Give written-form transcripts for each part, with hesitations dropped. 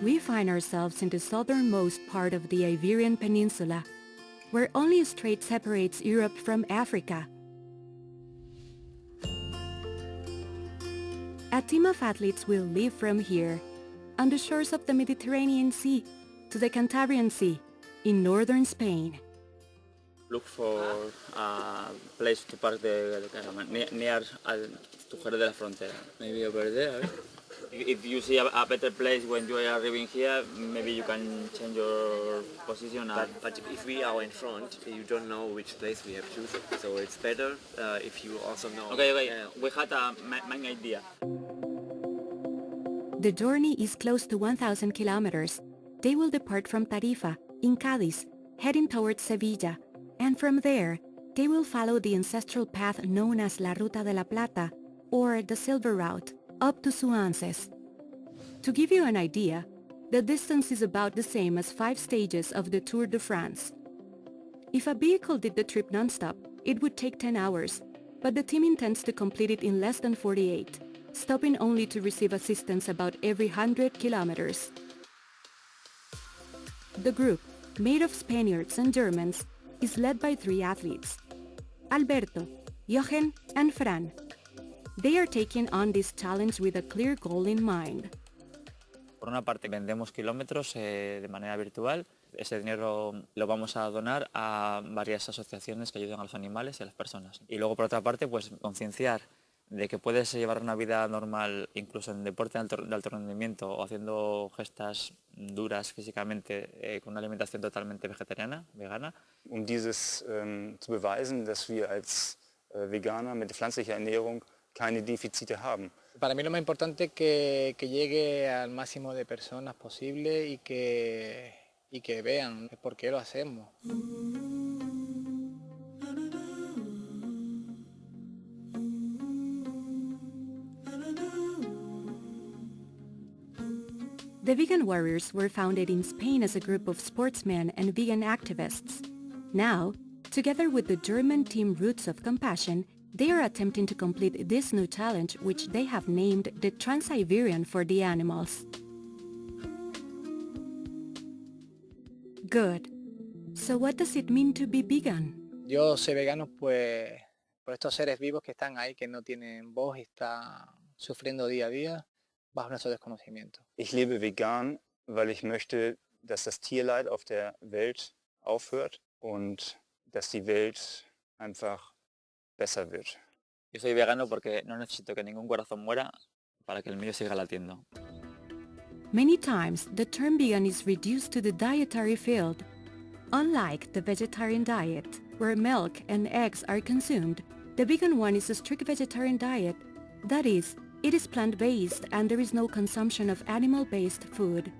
We find ourselves in the southernmost part of the Iberian Peninsula, where only a strait separates Europe from Africa. A team of athletes will leave from here, on the shores of the Mediterranean Sea, to the Cantabrian Sea, in northern Spain. Look for a place to park the caravan near to Jerez de la Frontera. Maybe over there. If you see a better place when you are arriving here, maybe you can change your position. But if we are in front, you don't know which place we have chosen. So it's better if you also know. Okay. We had a main idea. The journey is close to 1,000 kilometers. They will depart from Tarifa, in Cádiz, heading towards Sevilla, and from there, they will follow the ancestral path known as La Ruta de la Plata, or the Silver Route, up to Suances. To give you an idea, the distance is about the same as 5 stages of the Tour de France. If a vehicle did the trip non-stop, it would take 10 hours, but the team intends to complete it in less than 48, stopping only to receive assistance about every 100 kilometers. The group, made of Spaniards and Germans, is led by 3 athletes: Alberto, Jochen, and Fran. They are taking on this challenge with a clear goal in mind. Por una parte vendemos kilómetros de manera virtual. Ese dinero lo vamos a donar a varias asociaciones que ayudan a los animales y a las personas. Y luego por otra parte pues concienciar de que puedes llevar una vida normal incluso en deporte de alto rendimiento o haciendo gestas duras físicamente con una alimentación totalmente vegetariana, vegana. Dieses zu beweisen, dass wir als Veganer mit pflanzlicher Ernährung keine Defizite haben. Para mí lo más importante es que llegue al máximo de personas posible y que vean por qué lo hacemos. The Vegan Warriors were founded in Spain as a group of sportsmen and vegan activists. Now, together with the German team Roots of Compassion, they are attempting to complete this new challenge, which they have named the Trans-Siberian for the animals. Good. So what does it mean to be vegan? Yo soy vegano pues por estos seres vivos que están ahí, que no tienen voz y están sufriendo día a día bajo nuestro desconocimiento. Ich lebe vegan, weil ich möchte, dass das Tierleid auf der Welt aufhört und dass die Welt einfach besser wird. Yo soy vegano porque no necesito que ningún corazón muera para que el mío siga latiendo. Many times, the term vegan is reduced to the dietary field. Unlike the vegetarian diet, where milk and eggs are consumed, the vegan one is a strict vegetarian diet. That is, it is plant-based and there is no consumption of animal-based food.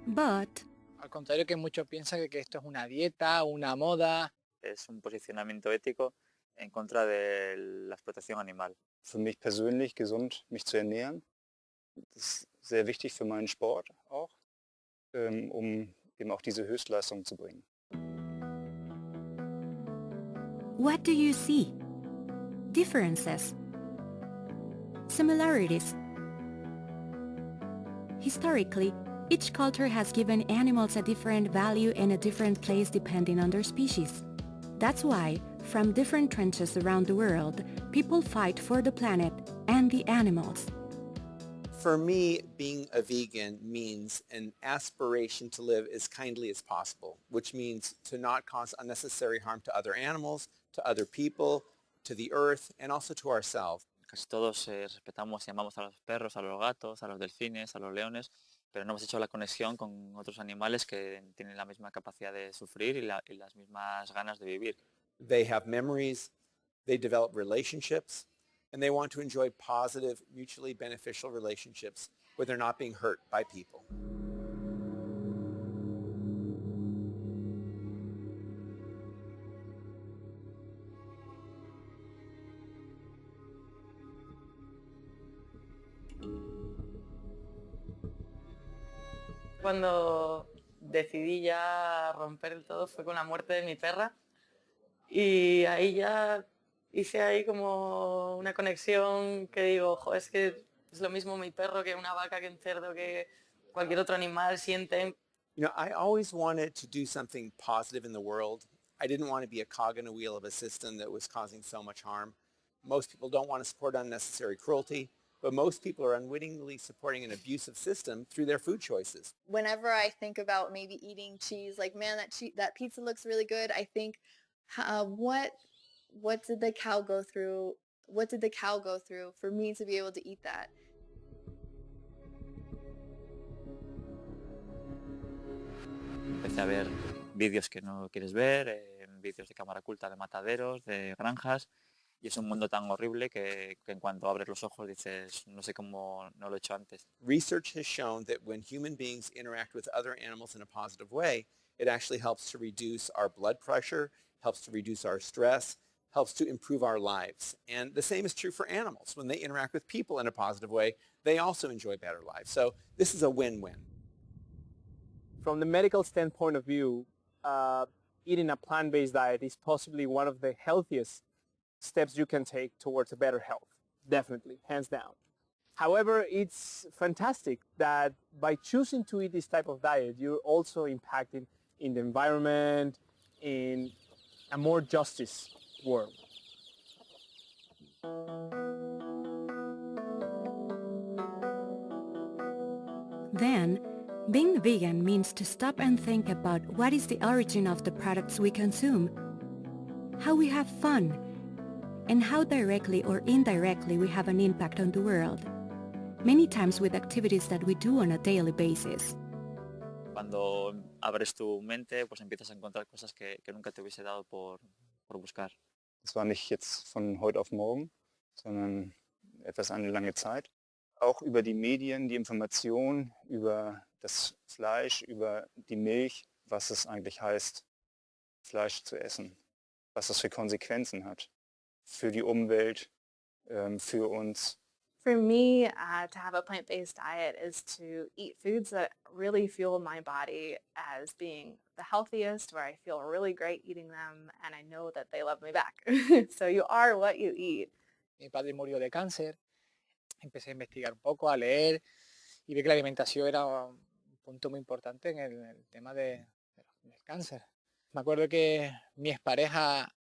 But Al contrario que muchos piensan que esto es una dieta, una moda. Es un posicionamiento ético en contra de la explotación animal. Für mich persönlich gesund, mich zu ernähren. Das ist sehr wichtig für meinen Sport auch, um eben auch diese Höchstleistung zu bringen. what do you see? Differences? Similarities? Historically, each culture has given animals a different value and a different place depending on their species. That's why, from different trenches around the world, people fight for the planet and the animals. For me, being a vegan means an aspiration to live as kindly as possible, which means to not cause unnecessary harm to other animals, to other people, to the earth, and also to ourselves. Casi todos respetamos y amamos a los perros, a los gatos, a los delfines, a los leones, pero no hemos hecho la conexión con otros animales que tienen la misma capacidad de sufrir y las mismas ganas de vivir. They have memories, they develop relationships, and they want to enjoy positive, mutually beneficial relationships where they're not being hurt by people. Cuando decidí ya romper el todo fue con la muerte de mi perra Y ahí ya hice ahí como una conexión que digo, jo, es que es lo mismo mi perro que una vaca, que un cerdo, que cualquier otro animal, sienten. You know, I always wanted to do something positive in the world. I didn't want to be a cog in a wheel of a system that was causing so much harm. Most people don't want to support unnecessary cruelty, but most people are unwittingly supporting an abusive system through their food choices. Whenever I think about maybe eating cheese, like, man, that pizza looks really good, I think, what did the cow go through? What did the cow go through for me to be able to eat that? Empecé a ver vídeos que no quieres ver, vídeos de cámara oculta de mataderos, de granjas, y es un mundo tan horrible que en cuanto abres los ojos dices, no sé cómo no lo he hecho antes. Research has shown that when human beings interact with other animals in a positive way, it actually helps to reduce our blood pressure, helps to reduce our stress, helps to improve our lives. And the same is true for animals. When they interact with people in a positive way, they also enjoy better lives. So this is a win-win. From the medical standpoint of view, eating a plant-based diet is possibly one of the healthiest steps you can take towards a better health. Definitely, hands down. However, it's fantastic that by choosing to eat this type of diet, you're also impacting in the environment, in a more justice world. Then, being vegan means to stop and think about what is the origin of the products we consume, how we have fun, and how directly or indirectly we have an impact on the world, many times with activities that we do on a daily basis. Cuando abres tu mente, pues empiezas a encontrar cosas que nunca te hubiese dado por buscar. Das war nicht jetzt von heute auf morgen, sondern etwas eine lange Zeit. Auch über die Medien, die Information über das Fleisch, über die Milch, was es eigentlich heißt, Fleisch zu essen, was das für Konsequenzen hat für die Umwelt, für uns. For me, to have a plant-based diet is to eat foods that really fuel my body as being the healthiest, where I feel really great eating them, and I know that they love me back. So you are what you eat. Mi padre murió de cáncer. Empecé a investigar un poco, a leer, y vi que la alimentación era un punto muy importante en el tema del cáncer. Me acuerdo que mi expareja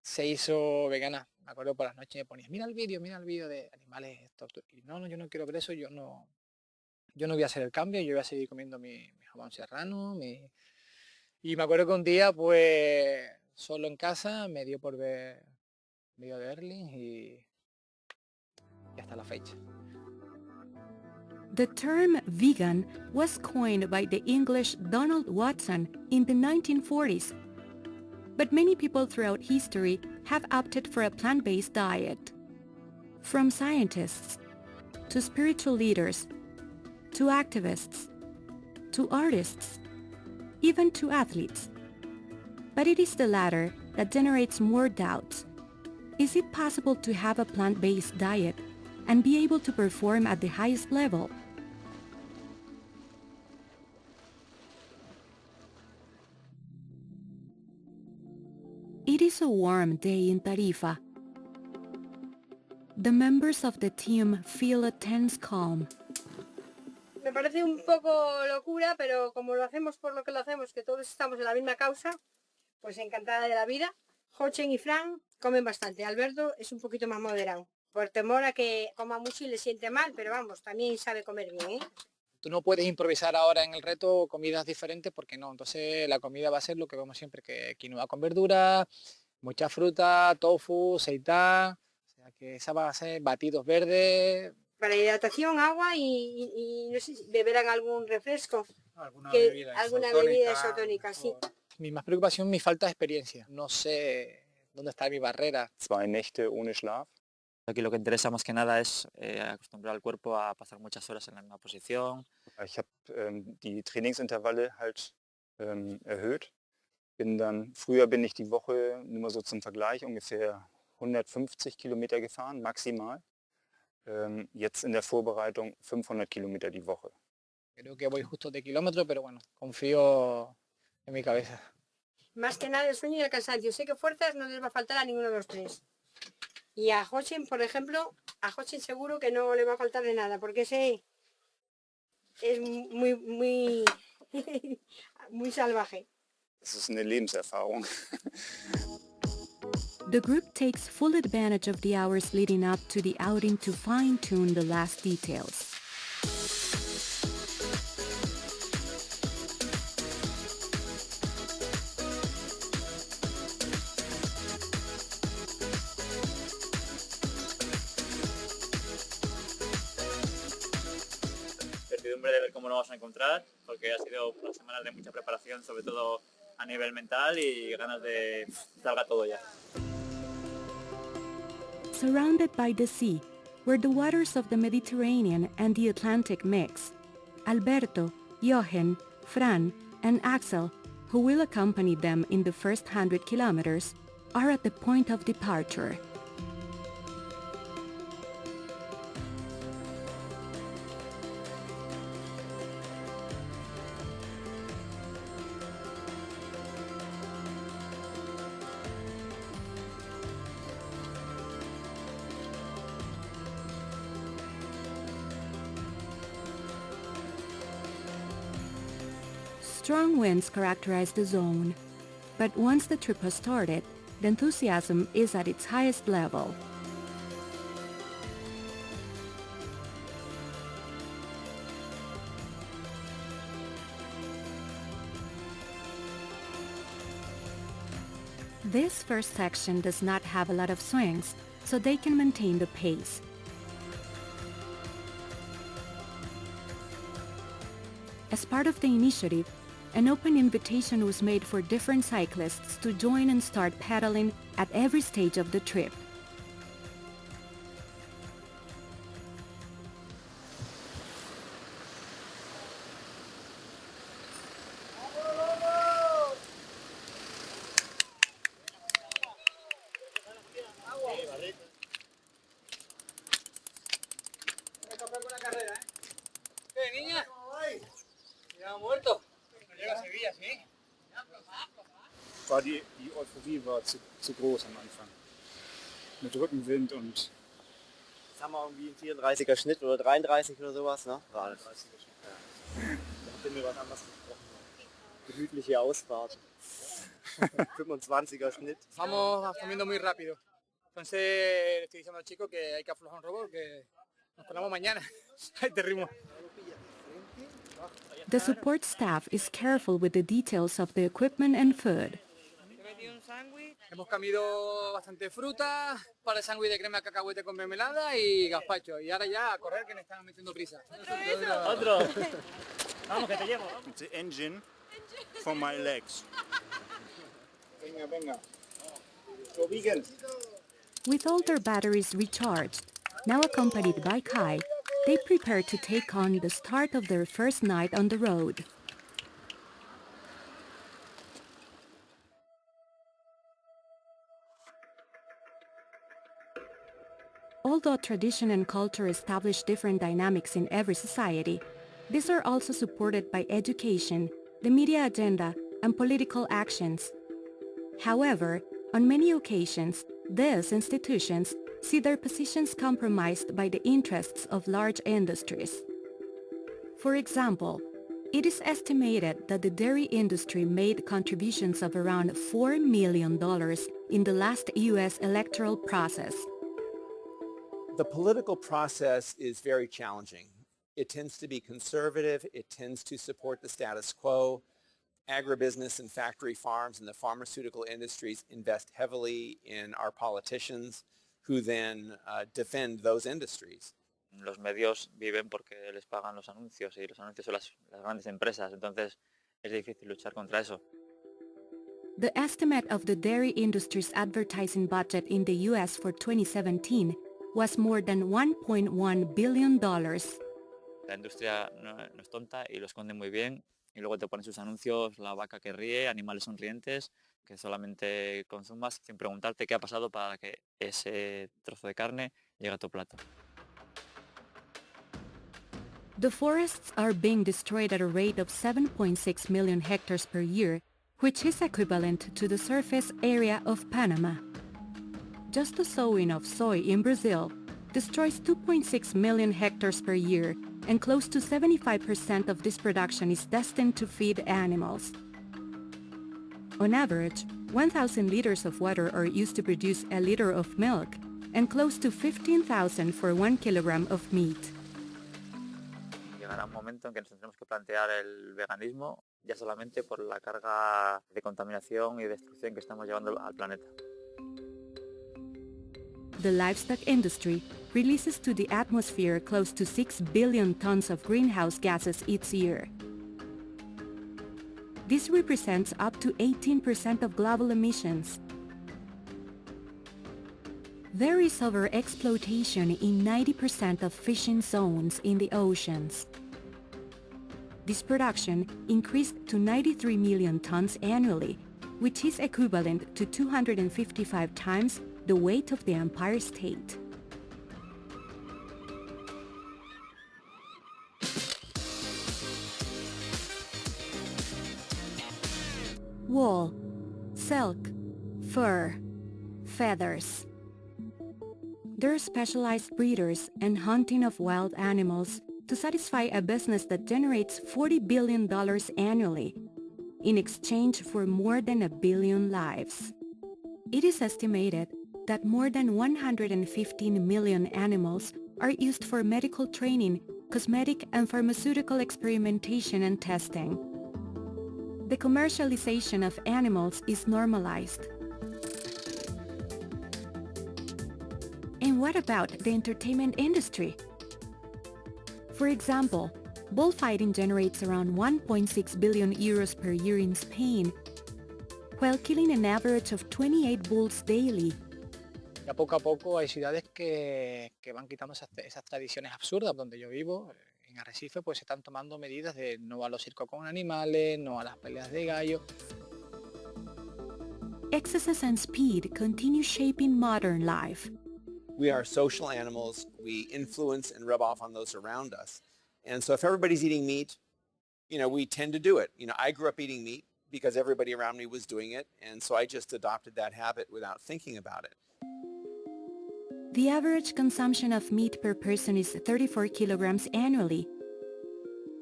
se hizo vegana. Me acuerdo por las noches me ponía, mira el vídeo de animales torturas. Y no, yo no quiero ver eso, yo no voy a hacer el cambio, yo voy a seguir comiendo mi jamón serrano. Y me acuerdo que un día, pues, solo en casa, me dio por ver vídeo de Erling y hasta la fecha. The term vegan was coined by the English Donald Watson in the 1940s, but many people throughout history have opted for a plant-based diet. From scientists, to spiritual leaders, to activists, to artists, even to athletes. But it is the latter that generates more doubts. Is it possible to have a plant-based diet and be able to perform at the highest level? It is a warm day in Tarifa. The members of the team feel a tense calm. Me parece un poco locura, pero como lo hacemos por lo que lo hacemos, que todos estamos en la misma causa, pues encantada de la vida. Jochen y Fran comen bastante. Alberto es un poquito más moderado, por temor a que coma mucho y le siente mal, pero vamos, también sabe comer bien, ¿eh? Tú no puedes improvisar ahora en el reto comidas diferentes porque no. Entonces la comida va a ser lo que vemos siempre, que quinoa con verdura, mucha fruta, tofu, seitán, o sea que esa va a ser batidos verdes. Para hidratación, agua y no sé si beberán algún refresco. Alguna bebida isotónica, sí. Mi más preocupación, mi falta de experiencia. No sé dónde está mi barrera. 2 Nächte ohne Schlaf. Aquí lo que interesa más que nada es acostumbrar al cuerpo a pasar muchas horas en la misma posición. Ich habe die Trainingsintervalle halt erhöht. Früher bin ich die Woche, nur mal so zum Vergleich, ungefähr 150 Kilometer gefahren, maximal. Jetzt in der Vorbereitung 500 Kilometer die Woche. Creo que voy justo de kilómetros, pero bueno, confío en mi cabeza. Más que nada el sueño y el cansancio. Sé que fuerzas no les va a faltar a ninguno de los tres. Y a Hoshin, por ejemplo, a Hoshin seguro que no le va a faltar de nada, porque ese es muy muy salvaje. Das ist eine Lebenserfahrung. The group takes full advantage of the hours leading up to the outing to fine-tune the last details. Certidumbre de ver cómo lo vamos a encontrar, porque ha sido una semana de mucha preparación, sobre todo a nivel mental, y ganas de que salga todo ya. Surrounded by the sea, where the waters of the Mediterranean and the Atlantic mix, Alberto, Jochen, Fran, and Axel, who will accompany them in the first 100 kilometers, are at the point of departure. Strong winds characterize the zone, but once the trip has started, the enthusiasm is at its highest level. This first section does not have a lot of swings, so they can maintain the pace. As part of the initiative, an open invitation was made for different cyclists to join and start pedaling at every stage of the trip. Die Euphorie war zu groß am Anfang. Mit Rückenwind und... Jetzt haben wir irgendwie einen 34er Schnitt oder 33 oder sowas, ne? 33er Schnitt, ja. Da habt ihr mir was anderes gesprochen. Gemütliche Ausfahrt. 25er Schnitt. Vamos comiendo muy rápido. Entonces le estoy diciendo al chico que hay que aflojar un robot, que nos ponemos mañana. Ahí te rimo. The support staff is careful with the details of the equipment and food. Hemos comido bastante fruta, para el sándwich de crema de cacahuete con mermelada y gazpacho. Y ahora ya a correr, que me están metiendo prisa. ¡Otro! Vamos, que te llevo. The engine for my legs. Venga, venga. So vegan. With all their batteries recharged, now accompanied by Kai, they prepare to take on the start of their first night on the road. Although tradition and culture establish different dynamics in every society, these are also supported by education, the media agenda, and political actions. However, on many occasions, these institutions see their positions compromised by the interests of large industries. For example, it is estimated that the dairy industry made contributions of around $4 million in the last U.S. electoral process. The political process is very challenging. It tends to be conservative. It tends to support the status quo. Agribusiness and factory farms and the pharmaceutical industries invest heavily in our politicians who then defend those industries. Los medios viven porque les pagan los anuncios y los anuncios son las grandes empresas, entonces es difícil luchar contra eso. The estimate of the dairy industry's advertising budget in the U.S. for 2017 was more than $1.1 billion. La industria no es tonta y lo esconde muy bien, y luego te ponen sus anuncios, la vaca que ríe, animales sonrientes, que solamente consumas sin preguntarte qué ha pasado para que ese trozo de carne llegue a tu plato. The forests are being destroyed at a rate of 7.6 million hectares per year, which is equivalent to the surface area of Panama. Just the sowing of soy in Brazil destroys 2.6 million hectares per year, and close to 75% of this production is destined to feed animals. On average, 1,000 liters of water are used to produce a liter of milk, and close to 15,000 for 1 kilogram of meat. Llegará un momento en que nos tendremos que plantear el veganismo ya solamente por la carga de contaminación y destrucción que estamos llevando al planeta. The livestock industry releases to the atmosphere close to 6 billion tons of greenhouse gases each year. This represents up to 18% of global emissions. There is overexploitation in 90% of fishing zones in the oceans. This production increased to 93 million tons annually, which is equivalent to 255 times the weight of the Empire State. Wool, silk, fur, feathers. There are specialized breeders and hunting of wild animals to satisfy a business that generates $40 billion annually, in exchange for more than 1 billion lives. It is estimated that more than 115 million animals are used for medical training, cosmetic and pharmaceutical experimentation and testing. The commercialization of animals is normalized. And what about the entertainment industry? For example, bullfighting generates around 1.6 billion euros per year in Spain, while killing an average of 28 bulls daily. Ya poco a poco hay ciudades que van quitando esas tradiciones absurdas. Donde yo vivo, en Arrecife, pues se están tomando medidas de no a los circos con animales, no a las peleas de gallo. Excesses and speed continue shaping modern life. We are social animals. We influence and rub off on those around us. And so if everybody's eating meat, we tend to do it. I grew up eating meat because everybody around me was doing it. And so I just adopted that habit without thinking about it. The average consumption of meat per person is 34 kilograms annually.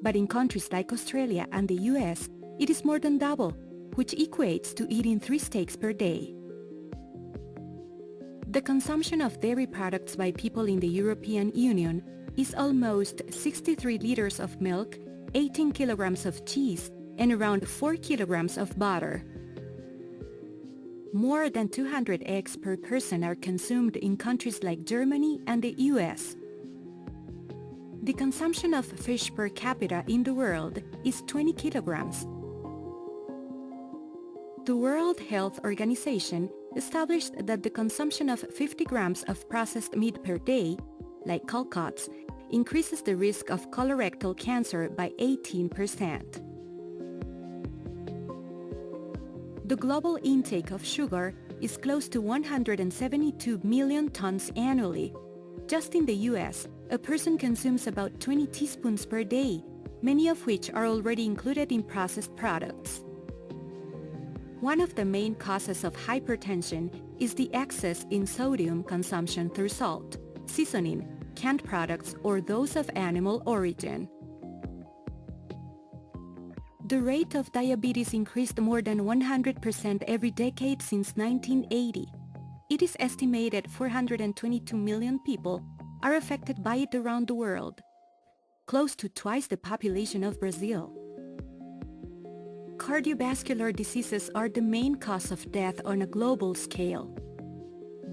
But in countries like Australia and the US, it is more than double, which equates to eating 3 steaks per day. The consumption of dairy products by people in the European Union is almost 63 liters of milk, 18 kilograms of cheese, and around 4 kilograms of butter. More than 200 eggs per person are consumed in countries like Germany and the US. The consumption of fish per capita in the world is 20 kilograms. The World Health Organization established that the consumption of 50 grams of processed meat per day, like cold cuts, increases the risk of colorectal cancer by 18%. The global intake of sugar is close to 172 million tons annually. Just in the US, a person consumes about 20 teaspoons per day, many of which are already included in processed products. One of the main causes of hypertension is the excess in sodium consumption through salt, seasoning, canned products, or those of animal origin. The rate of diabetes increased more than 100% every decade since 1980. It is estimated 422 million people are affected by it around the world, close to twice the population of Brazil. Cardiovascular diseases are the main cause of death on a global scale.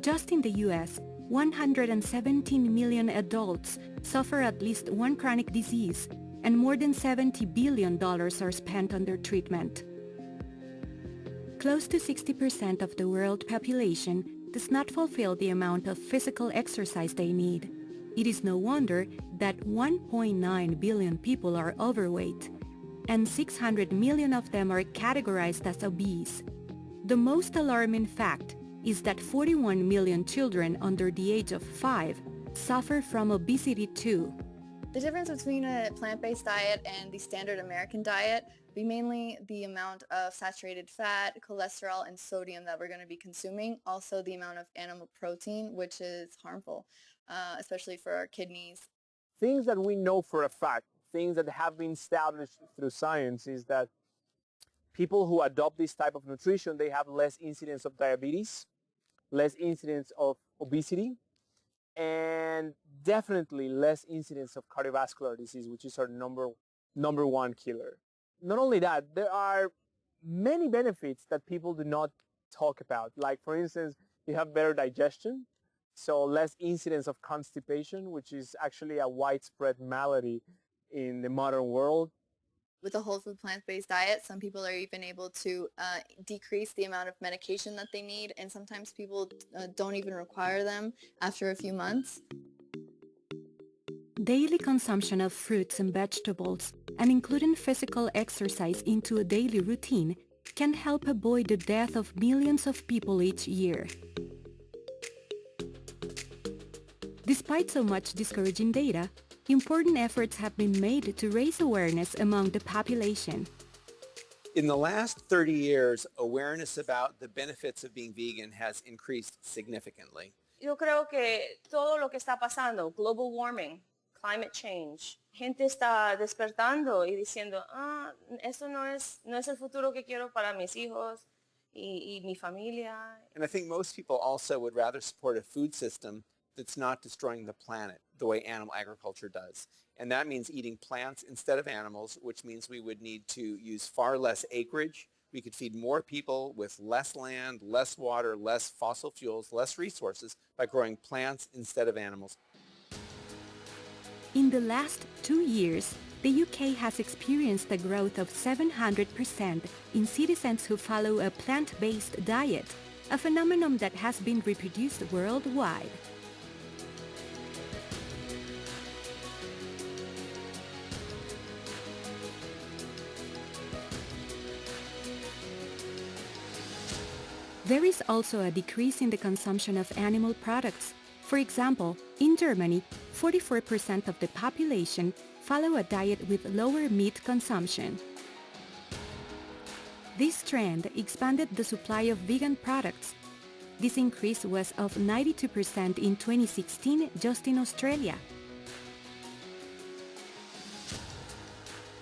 Just in the US, 117 million adults suffer at least one chronic disease, and more than $70 billion are spent on their treatment. Close to 60% of the world population does not fulfill the amount of physical exercise they need. It is no wonder that 1.9 billion people are overweight, and 600 million of them are categorized as obese. The most alarming fact is that 41 million children under the age of 5 suffer from obesity too. The difference between a plant-based diet and the standard American diet be mainly the amount of saturated fat, cholesterol, and sodium that we're going to be consuming. Also the amount of animal protein, which is harmful, especially for our kidneys. Things that we know for a fact, things that have been established through science, is that people who adopt this type of nutrition, they have less incidence of diabetes, less incidence of obesity, and definitely less incidence of cardiovascular disease, which is our number one killer. Not only that, there are many benefits that people do not talk about. Like, for instance, you have better digestion, so less incidence of constipation, which is actually a widespread malady in the modern world. With a whole food plant-based diet, some people are even able to decrease the amount of medication that they need, and sometimes people don't even require them after a few months. Daily consumption of fruits and vegetables, and including physical exercise into a daily routine, can help avoid the death of millions of people each year. Despite so much discouraging data, important efforts have been made to raise awareness among the population. In the last 30 years, awareness about the benefits of being vegan has increased significantly. Yo creo que todo lo que está pasando, global warming, climate change, gente está despertando y diciendo, esto no es el futuro que quiero para mis hijos y mi familia. And I think most people also would rather support a food system that's not destroying the planet the way animal agriculture does. And that means eating plants instead of animals, which means we would need to use far less acreage. We could feed more people with less land, less water, less fossil fuels, less resources by growing plants instead of animals. In the last 2 years, the UK has experienced a growth of 700% in citizens who follow a plant-based diet, a phenomenon that has been reproduced worldwide. There is also a decrease in the consumption of animal products. For example, in Germany, 44% of the population follow a diet with lower meat consumption. This trend expanded the supply of vegan products. This increase was of 92% in 2016 just in Australia.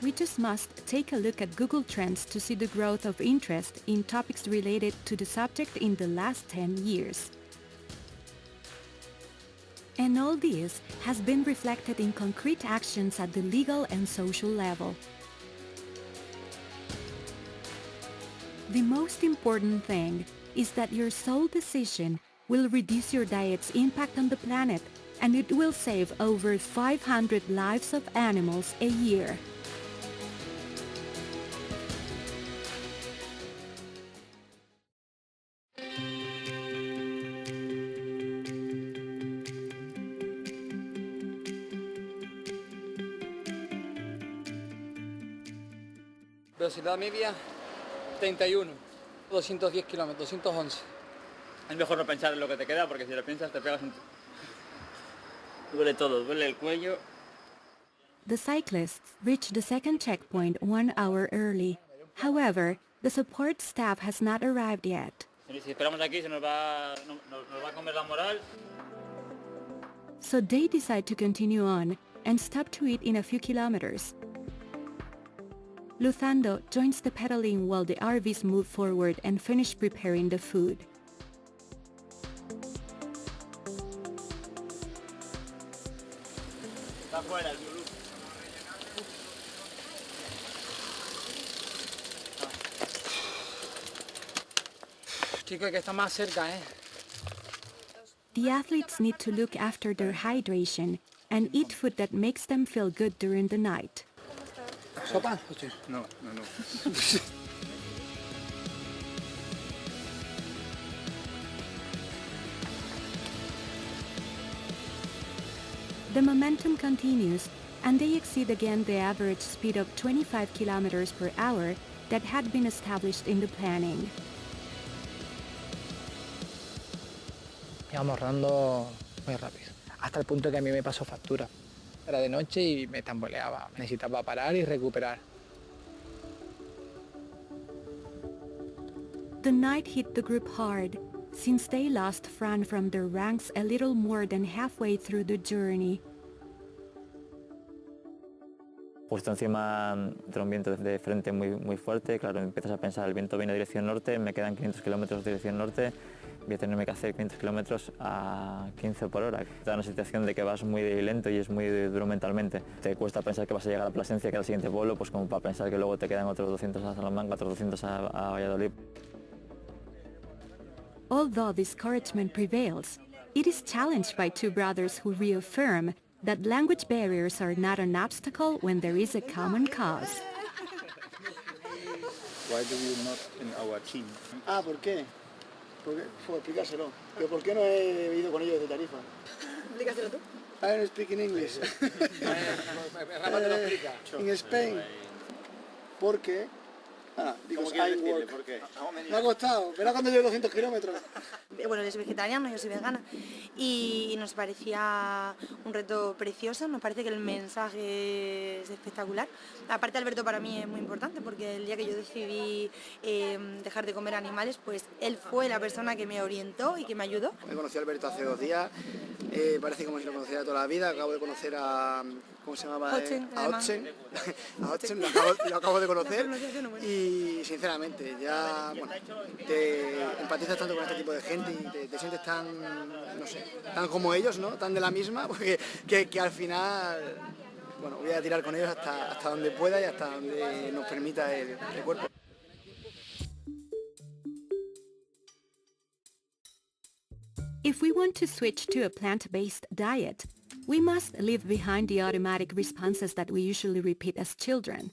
We just must take a look at Google Trends to see the growth of interest in topics related to the subject in the last 10 years. And all this has been reflected in concrete actions at the legal and social level. The most important thing is that your sole decision will reduce your diet's impact on the planet, and it will save over 500 lives of animals a year. Velocidad media 31, 210 kilómetros, 211. Es mejor no pensar en lo que te queda porque si lo piensas te pegas un... Duele todo, duele el cuello. The cyclists reached the second checkpoint 1 hour early. However, the support staff has not arrived yet. Si esperamos aquí se nos va a comer la moral. So they decide to continue on and stop to eat in a few kilometers. Luzando joins the pedaling while the RVs move forward and finish preparing the food. Está fuera el Lulu. Chico, que está más cerca, ¿eh? The athletes need to look after their hydration and eat food that makes them feel good during the night. ¿Sopa? No. The momentum continues, and they exceed again the average speed of 25 kilometers per hour that had been established in the planning. Íbamos rodando muy rápido, hasta el punto que a mí me pasó factura. Era de noche y me tamboleaba, necesitaba parar y recuperar. The night hit the group hard, since they lost Fran from their ranks a little more than halfway through the journey. Justo encima de un viento de frente muy fuerte, claro, empiezas a pensar, el viento viene dirección norte, me quedan 500 kilómetros dirección norte, voy a tenerme que hacer 500 kilómetros a 15 por hora. Te da una situación de que vas muy lento y es muy duro mentalmente. Te cuesta pensar que vas a llegar a Plasencia, que es el siguiente pueblo, pues como para pensar que luego te quedan otros 200 a Salamanca, otros 200 a Valladolid. Although discouragement prevails, it is challenged by two brothers who reaffirm that language barriers are not an obstacle when there is a common cause. Why do you not in our team? ¿Por qué? Pues explicárselo. ¿Pero por qué no he ido con ellos de Tarifa? Explícaselo tú. I don't speak in English. Rafa te lo explica. In Spain. Porque... ¿Cómo quieres decirle? ¿Por qué? Me ha costado. Verá cuando llevo 200 kilómetros. Bueno, él es vegetariano, yo soy vegana y nos parecía un reto precioso, nos parece que el mensaje es espectacular. Aparte, Alberto para mí es muy importante porque el día que yo decidí dejar de comer animales, pues él fue la persona que me orientó y que me ayudó. Me conocí a Alberto hace 2 días, parece como si lo conociera toda la vida, acabo de conocer a... ¿Cómo se llamaba? A Otsen. A Otsen lo acabo de conocer y sinceramente ya te empatizas tanto con este tipo de gente y te sientes tan, no sé, tan como ellos, ¿no? Tan de la misma, porque que al final, voy a tirar con ellos hasta donde pueda y hasta donde nos permita el cuerpo. If we want to switch to a plant-based diet, we must leave behind the automatic responses that we usually repeat as children.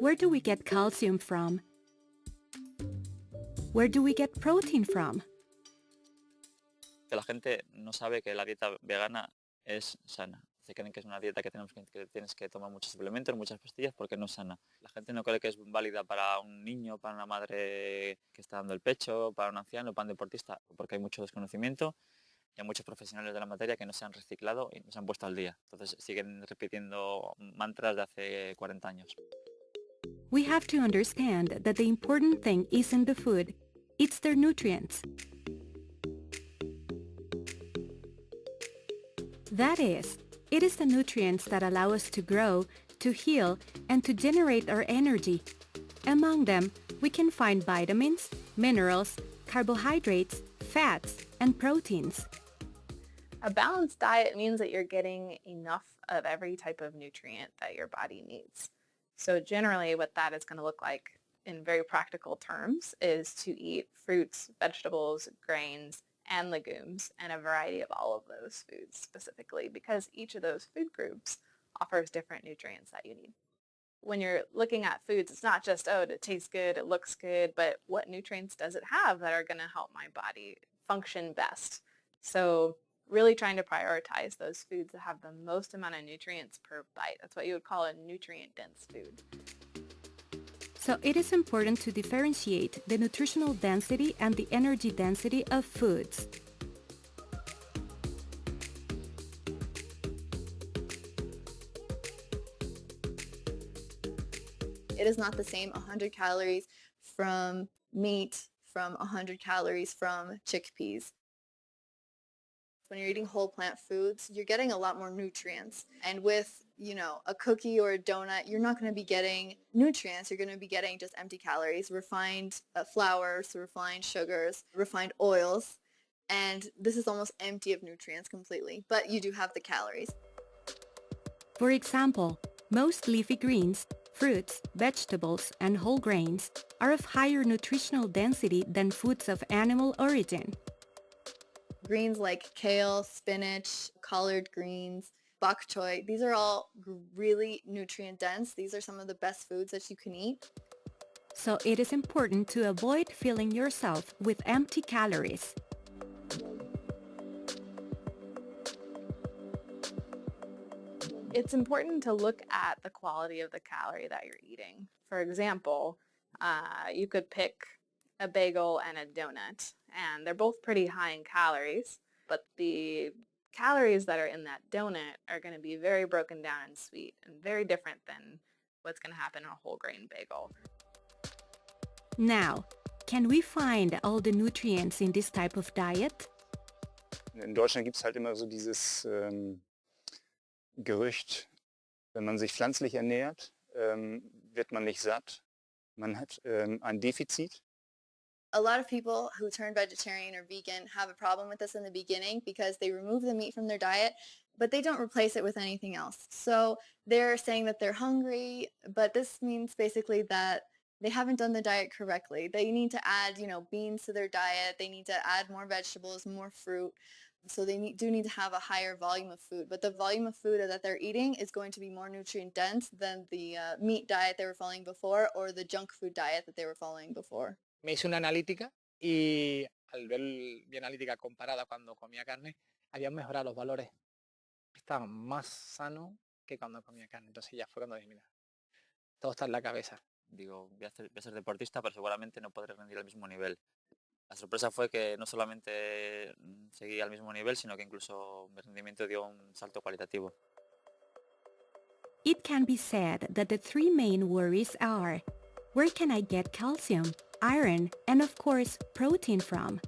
Where do we get calcium from? Where do we get protein from? Que la gente no sabe que la dieta vegana es sana. Se creen que es una dieta que tienes que tomar muchos suplementos, muchas pastillas, porque no es sana. La gente no cree que es válida para un niño, para una madre que está dando el pecho, para un anciano, para un deportista, porque hay mucho desconocimiento. Y hay muchos profesionales de la materia que no se han reciclado y no se han puesto al día. Entonces siguen repitiendo mantras de hace 40 años. We have to understand that the important thing isn't the food, it's their nutrients. That is, it is the nutrients that allow us to grow, to heal, and to generate our energy. Among them, we can find vitamins, minerals, carbohydrates, fats, and proteins. A balanced diet means that you're getting enough of every type of nutrient that your body needs. So generally what that is going to look like in very practical terms is to eat fruits, vegetables, grains, and legumes, and a variety of all of those foods specifically, because each of those food groups offers different nutrients that you need. When you're looking at foods, it's not just, it tastes good, it looks good, but what nutrients does it have that are going to help my body function best? So really trying to prioritize those foods that have the most amount of nutrients per bite. That's what you would call a nutrient-dense food. So it is important to differentiate the nutritional density and the energy density of foods. It is not the same 100 calories from meat, from 100 calories from chickpeas. When you're eating whole plant foods, you're getting a lot more nutrients. And with, a cookie or a donut, you're not going to be getting nutrients. You're going to be getting just empty calories, refined flours, refined sugars, refined oils. And this is almost empty of nutrients completely. But you do have the calories. For example, most leafy greens, fruits, vegetables, and whole grains are of higher nutritional density than foods of animal origin. Greens like kale, spinach, collard greens, bok choy, these are all really nutrient dense. These are some of the best foods that you can eat. So it is important to avoid filling yourself with empty calories. It's important to look at the quality of the calorie that you're eating. For example, you could pick a bagel and a donut, and they're both pretty high in calories, but the calories that are in that donut are going to be very broken down and sweet and very different than what's going to happen in a whole grain bagel. Now, can we find all the nutrients in this type of diet? In Deutschland gibt es halt immer so dieses Gerücht, wenn man sich pflanzlich ernährt, wird man nicht satt. Man hat ein Defizit. A lot of people who turn vegetarian or vegan have a problem with this in the beginning because they remove the meat from their diet, but they don't replace it with anything else. So they're saying that they're hungry, but this means basically that they haven't done the diet correctly. They need to add, beans to their diet. They need to add more vegetables, more fruit. So they do need to have a higher volume of food. But the volume of food that they're eating is going to be more nutrient dense than the meat diet they were following before or the junk food diet that they were following before. Me hice una analítica y al ver mi analítica comparada cuando comía carne, habían mejorado los valores. Estaban más sanos que cuando comía carne. Entonces ya fue cuando dije, mira, todo está en la cabeza. Digo, voy a ser deportista, pero seguramente no podré rendir al mismo nivel. La sorpresa fue que no solamente seguí al mismo nivel, sino que incluso mi rendimiento dio un salto cualitativo. It can be said that the three main worries are, where can I get calcium, iron, and of course, protein from?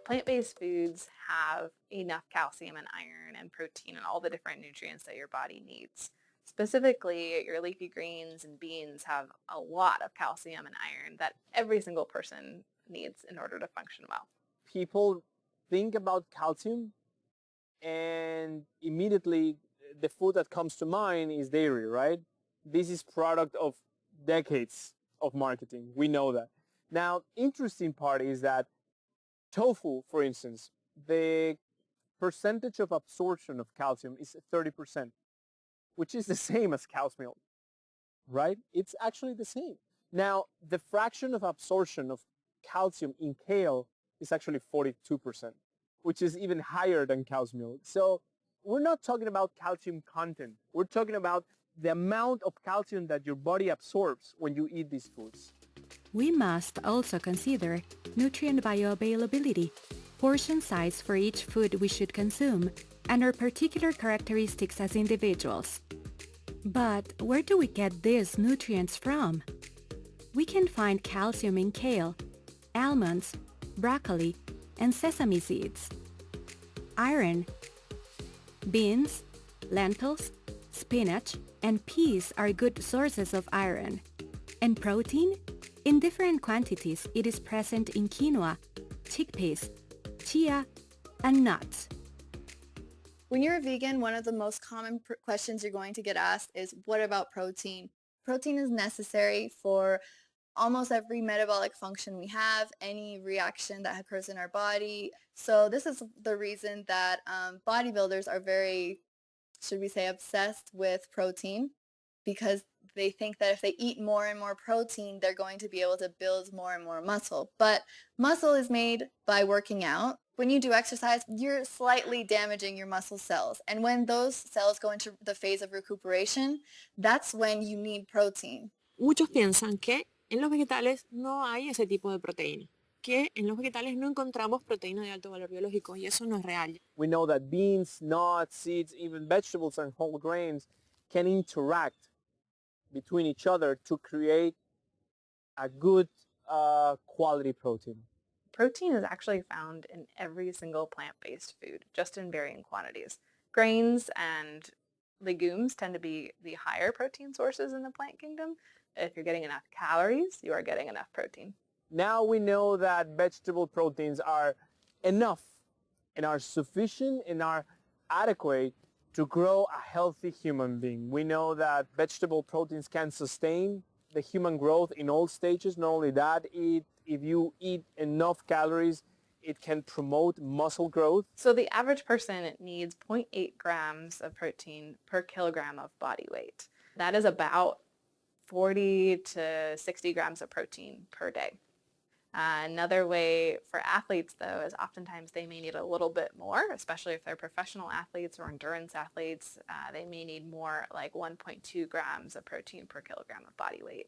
Plant-based foods have enough calcium and iron and protein and all the different nutrients that your body needs. Specifically, your leafy greens and beans have a lot of calcium and iron that every single person needs in order to function well. People think about calcium and immediately the food that comes to mind is dairy, right? This is product of decades of marketing. We know that. Now, interesting part is that tofu, for instance, the percentage of absorption of calcium is 30%, which is the same as cow's milk, right? It's actually the same. Now, the fraction of absorption of calcium in kale is actually 42%, which is even higher than cow's milk. So we're not talking about calcium content. We're talking about the amount of calcium that your body absorbs when you eat these foods. We must also consider nutrient bioavailability, portion size for each food we should consume, and our particular characteristics as individuals. But where do we get these nutrients from? We can find calcium in kale, almonds, broccoli, and sesame seeds. Iron, beans, lentils, spinach, and peas are good sources of iron. And protein? In different quantities, it is present in quinoa, chickpeas, chia, and nuts. When you're a vegan, one of the most common questions you're going to get asked is, what about protein? Protein is necessary for almost every metabolic function we have, any reaction that occurs in our body. So this is the reason that bodybuilders are very, should we say, obsessed with protein, because they think that if they eat more and more protein, they're going to be able to build more and more muscle. But muscle is made by working out. When you do exercise, you're slightly damaging your muscle cells. And when those cells go into the phase of recuperation, that's when you need protein. Muchos piensan que en los vegetales no hay ese tipo de proteína, que en los vegetales no encontramos proteína de alto valor biológico, y eso no es real. We know that beans, nuts, seeds, even vegetables and whole grains can interact between each other to create a good quality protein. Protein is actually found in every single plant-based food, just in varying quantities. Grains and legumes tend to be the higher protein sources in the plant kingdom. If you're getting enough calories, you are getting enough protein. Now we know that vegetable proteins are enough and are sufficient and are adequate to grow a healthy human being. We know that vegetable proteins can sustain the human growth in all stages. Not only that, if you eat enough calories, it can promote muscle growth. So the average person needs 0.8 grams of protein per kilogram of body weight. That is about 40 to 60 grams of protein per day. Another way for athletes, though, is oftentimes they may need a little bit more, especially if they're professional athletes or endurance athletes. They may need more, like 1.2 grams of protein per kilogram of body weight.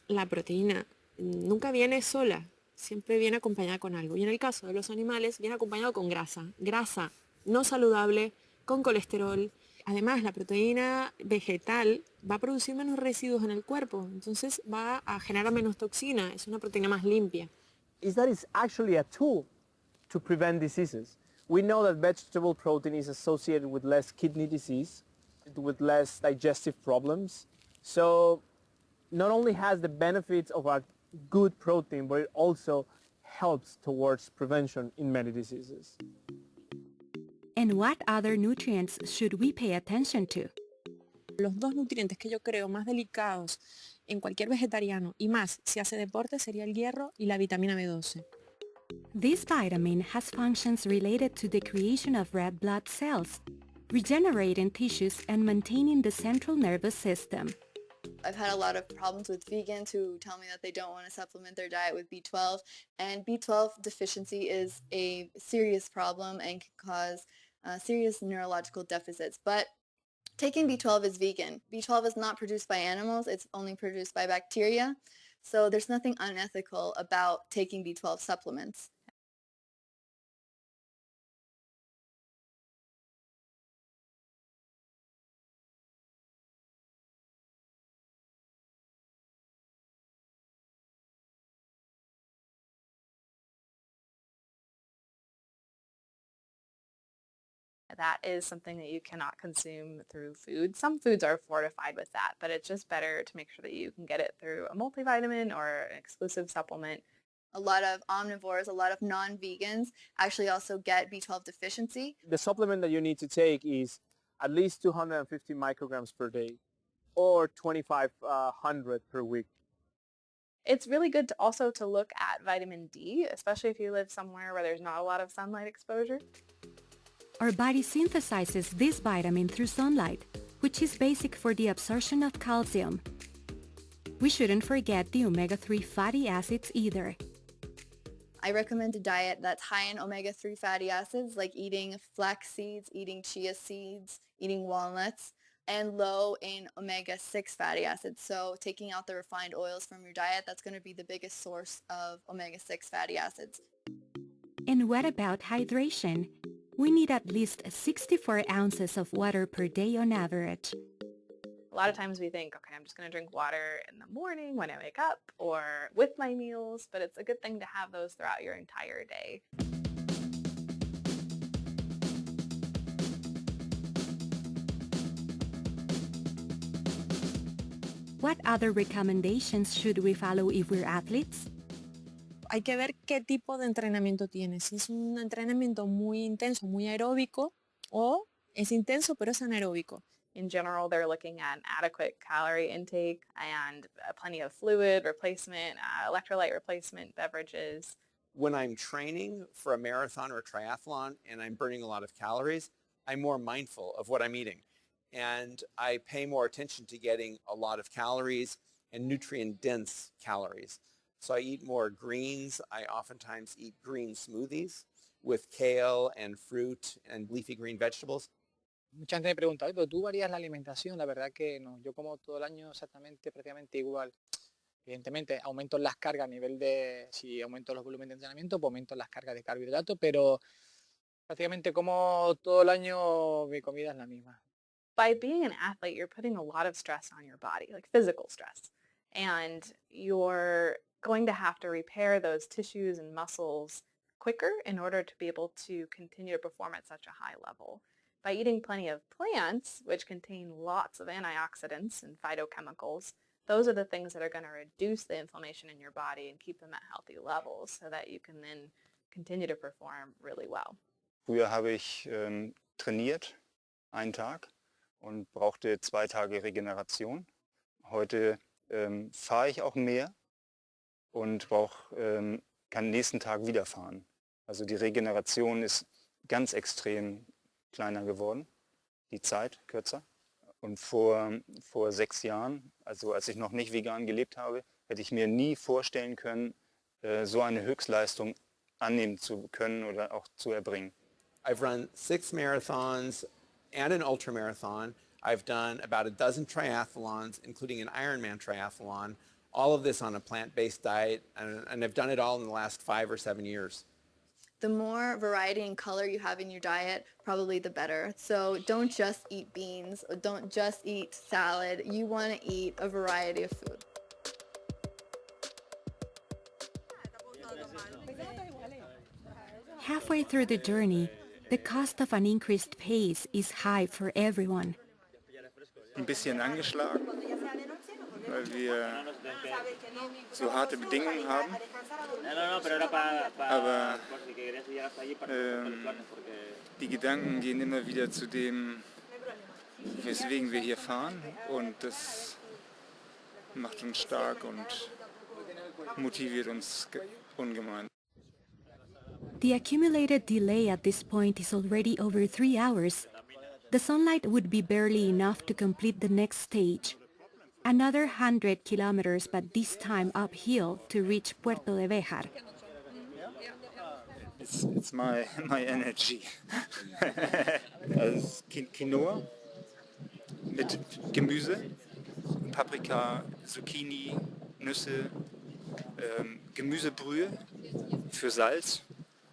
La proteína nunca viene sola, siempre viene acompañada con algo. Y en el caso de los animales, viene acompañado con grasa. Grasa no saludable, con colesterol. Además, la proteína vegetal va a producir menos residuos en el cuerpo, entonces va a generar menos toxina, es una proteína más limpia. Is that it's actually a tool to prevent diseases. We know that vegetable protein is associated with less kidney disease, with less digestive problems. So not only has the benefits of a good protein, but it also helps towards prevention in many diseases. And what other nutrients should we pay attention to? Los dos nutrientes que yo creo más delicados en cualquier vegetariano, y más si hace deporte, sería el hierro y la vitamina B12. This vitamin has functions related to the creation of red blood cells, regenerating tissues and maintaining the central nervous system. I've had a lot of problems with vegans who tell me that they don't want to supplement their diet with B12, and B12 deficiency is a serious problem and can cause serious neurological deficits. But taking B12 is vegan. B12 is not produced by animals, it's only produced by bacteria. So there's nothing unethical about taking B12 supplements. That is something that you cannot consume through food. Some foods are fortified with that, but it's just better to make sure that you can get it through a multivitamin or an exclusive supplement. A lot of omnivores, a lot of non-vegans actually also get B12 deficiency. The supplement that you need to take is at least 250 micrograms per day or 2,500 per week. It's really good to also to look at vitamin D, especially if you live somewhere where there's not a lot of sunlight exposure. Our body synthesizes this vitamin through sunlight, which is basic for the absorption of calcium. We shouldn't forget the omega-3 fatty acids either. I recommend a diet that's high in omega-3 fatty acids, like eating flax seeds, eating chia seeds, eating walnuts, and low in omega-6 fatty acids. So taking out the refined oils from your diet, that's going to be the biggest source of omega-6 fatty acids. And what about hydration? We need at least 64 ounces of water per day on average. A lot of times we think, okay, I'm just going to drink water in the morning when I wake up or with my meals, but it's a good thing to have those throughout your entire day. What other recommendations should we follow if we're athletes? Hay que ver qué tipo de entrenamiento tienes. Si es un entrenamiento muy intenso, muy aeróbico, o es intenso pero es anaeróbico. In general, they're looking at adequate calorie intake and plenty of fluid replacement, electrolyte replacement beverages. When I'm training for a marathon or a triathlon and I'm burning a lot of calories, I'm more mindful of what I'm eating. And I pay more attention to getting a lot of calories and nutrient-dense calories. So I eat more greens. I oftentimes eat green smoothies with kale and fruit and leafy green vegetables. Mucha gente me pregunta, ¿pero tú varías la alimentación? La verdad que no, yo como todo el año exactamente, prácticamente igual. Evidentemente aumento las cargas a nivel de, si aumento los volúmenes de entrenamiento, pues aumento las cargas de carbohidratos, pero prácticamente como todo el año mi comida es la misma. By being an athlete, you're putting a lot of stress on your body, like physical stress. And you're going to have to repair those tissues and muscles quicker in order to be able to continue to perform at such a high level. By eating plenty of plants, which contain lots of antioxidants and phytochemicals, those are the things that are going to reduce the inflammation in your body and keep them at healthy levels so that you can then continue to perform really well. Früher habe ich trainiert, einen Tag, und brauchte 2 Tage Regeneration. Heute fahre ich auch mehr und kann nächsten Tag wieder fahren. Also die Regeneration ist ganz extrem kleiner geworden, die Zeit kürzer. Und vor 6 Jahren, also als ich noch nicht vegan gelebt habe, hätte ich mir nie vorstellen können, so eine Höchstleistung annehmen zu können oder auch zu erbringen. I've run 6 marathons and an ultramarathon. I've done about a dozen triathlons, including an Ironman triathlon, all of this on a plant-based diet, and I've done it all in the last 5 or 7 years. The more variety and color you have in your diet, probably the better. So don't just eat beans, or don't just eat salad. You want to eat a variety of food. Halfway through the journey, the cost of an increased pace is high for everyone. Ein bisschen angeschlagen, weil wir so harte Bedingungen haben. Aber die Gedanken gehen immer wieder zu dem, weswegen wir hier fahren, und das macht uns stark und motiviert uns ungemein. The accumulated delay at this point is already over 3 hours. The sunlight would be barely enough to complete the next stage. Another 100 kilometers, but this time uphill, to reach Puerto de Béjar. It's my energy. Also Quinoa mit Gemüse, Paprika, Zucchini, Nüsse, Gemüsebrühe für Salz,